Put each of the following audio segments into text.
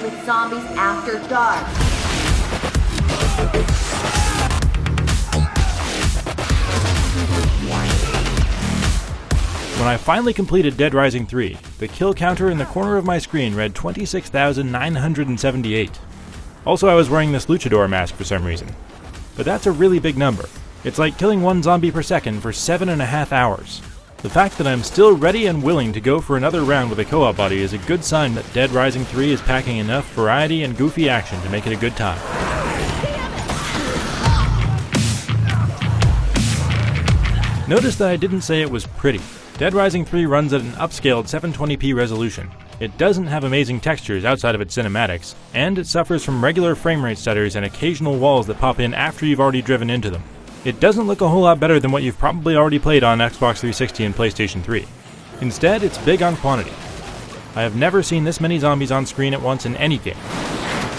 with zombies after dark. When I finally completed Dead Rising 3, the kill counter in the corner of my screen read 26,978. Also, I was wearing this luchador mask for some reason. But that's a really big number. It's like killing one zombie per second for 7.5 hours. The fact that I'm still ready and willing to go for another round with a co-op buddy is a good sign that Dead Rising 3 is packing enough variety and goofy action to make it a good time. Notice that I didn't say it was pretty. Dead Rising 3 runs at an upscaled 720p resolution. It doesn't have amazing textures outside of its cinematics, and it suffers from regular framerate stutters and occasional walls that pop in after you've already driven into them. It doesn't look a whole lot better than what you've probably already played on Xbox 360 and PlayStation 3. Instead, it's big on quantity. I have never seen this many zombies on screen at once in any game.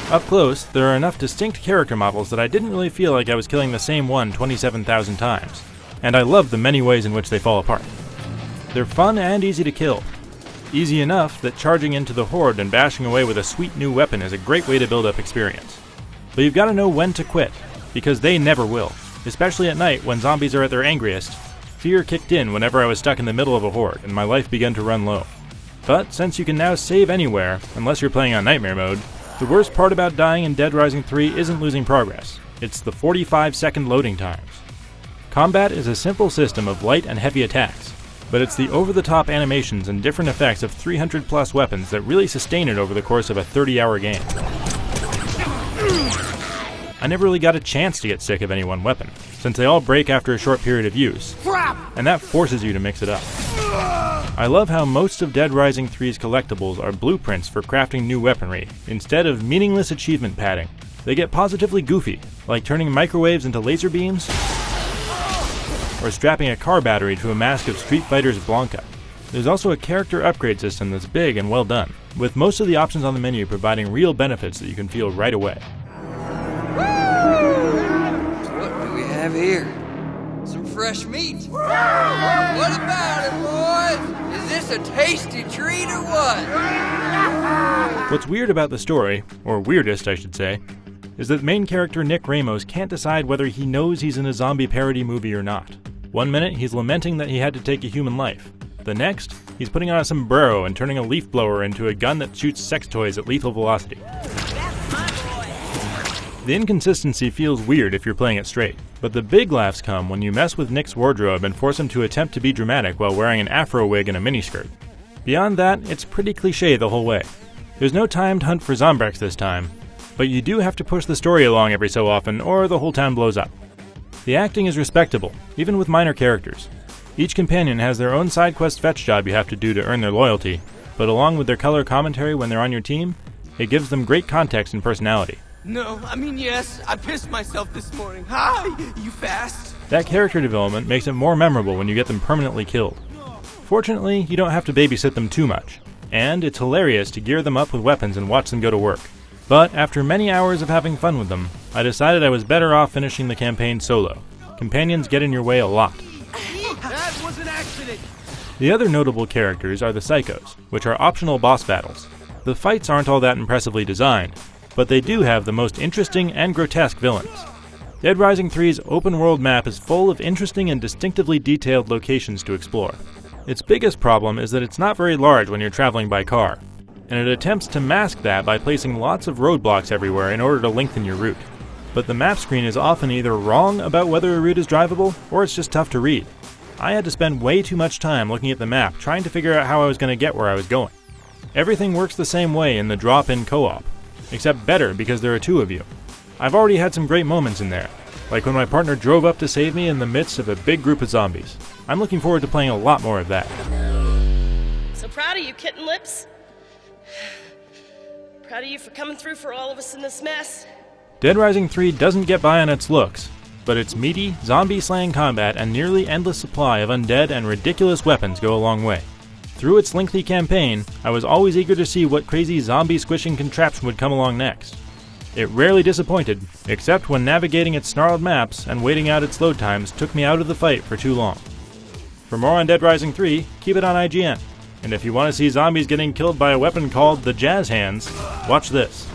Up close, there are enough distinct character models that I didn't really feel like I was killing the same one 27,000 times, and I love the many ways in which they fall apart. They're fun and easy to kill. Easy enough that charging into the horde and bashing away with a sweet new weapon is a great way to build up experience. But you've got to know when to quit, because they never will, especially at night when zombies are at their angriest. Fear kicked in whenever I was stuck in the middle of a horde and my life began to run low. But since you can now save anywhere, unless you're playing on Nightmare mode, the worst part about dying in Dead Rising 3 isn't losing progress, it's the 45-second loading times. Combat is a simple system of light and heavy attacks, but it's the over-the-top animations and different effects of 300+ weapons that really sustain it over the course of a 30-hour game. I never really got a chance to get sick of any one weapon, since they all break after a short period of use, and that forces you to mix it up. I love how most of Dead Rising 3's collectibles are blueprints for crafting new weaponry, instead of meaningless achievement padding. They get positively goofy, like turning microwaves into laser beams, or strapping a car battery to a mask of Street Fighter's Blanca. There's also a character upgrade system that's big and well done, with most of the options on the menu providing real benefits that you can feel right away. What do we have here? Some fresh meat. What about it, boys? Is this a tasty treat or what? What's weird about the story, or weirdest I should say, is that main character Nick Ramos can't decide whether he knows he's in a zombie parody movie or not. One minute he's lamenting that he had to take a human life. The next, he's putting on a sombrero and turning a leaf blower into a gun that shoots sex toys at lethal velocity. The inconsistency feels weird if you're playing it straight, but the big laughs come when you mess with Nick's wardrobe and force him to attempt to be dramatic while wearing an afro wig and a miniskirt. Beyond that, it's pretty cliché the whole way. There's no timed hunt for Zombrex this time, but you do have to push the story along every so often or the whole town blows up. The acting is respectable, even with minor characters. Each companion has their own side quest fetch job you have to do to earn their loyalty, but along with their color commentary when they're on your team, it gives them great context and personality. No, I mean yes, I pissed myself this morning. Hi, you fast? That character development makes it more memorable when you get them permanently killed. Fortunately, you don't have to babysit them too much, and it's hilarious to gear them up with weapons and watch them go to work. But after many hours of having fun with them, I decided I was better off finishing the campaign solo. Companions get in your way a lot. That was an accident! The other notable characters are the Psychos, which are optional boss battles. The fights aren't all that impressively designed, but they do have the most interesting and grotesque villains. Dead Rising 3's open-world map is full of interesting and distinctively detailed locations to explore. Its biggest problem is that it's not very large when you're traveling by car, and it attempts to mask that by placing lots of roadblocks everywhere in order to lengthen your route. But the map screen is often either wrong about whether a route is drivable, or it's just tough to read. I had to spend way too much time looking at the map trying to figure out how I was going to get where I was going. Everything works the same way in the drop-in co-op, except better because there are two of you. I've already had some great moments in there, like when my partner drove up to save me in the midst of a big group of zombies. I'm looking forward to playing a lot more of that. So proud of you, Kitten Lips. Proud of you for coming through for all of us in this mess. Dead Rising 3 doesn't get by on its looks, but its meaty, zombie-slaying combat and nearly endless supply of undead and ridiculous weapons go a long way. Through its lengthy campaign, I was always eager to see what crazy zombie-squishing contraption would come along next. It rarely disappointed, except when navigating its snarled maps and waiting out its load times took me out of the fight for too long. For more on Dead Rising 3, keep it on IGN. And if you want to see zombies getting killed by a weapon called the Jazz Hands, watch this.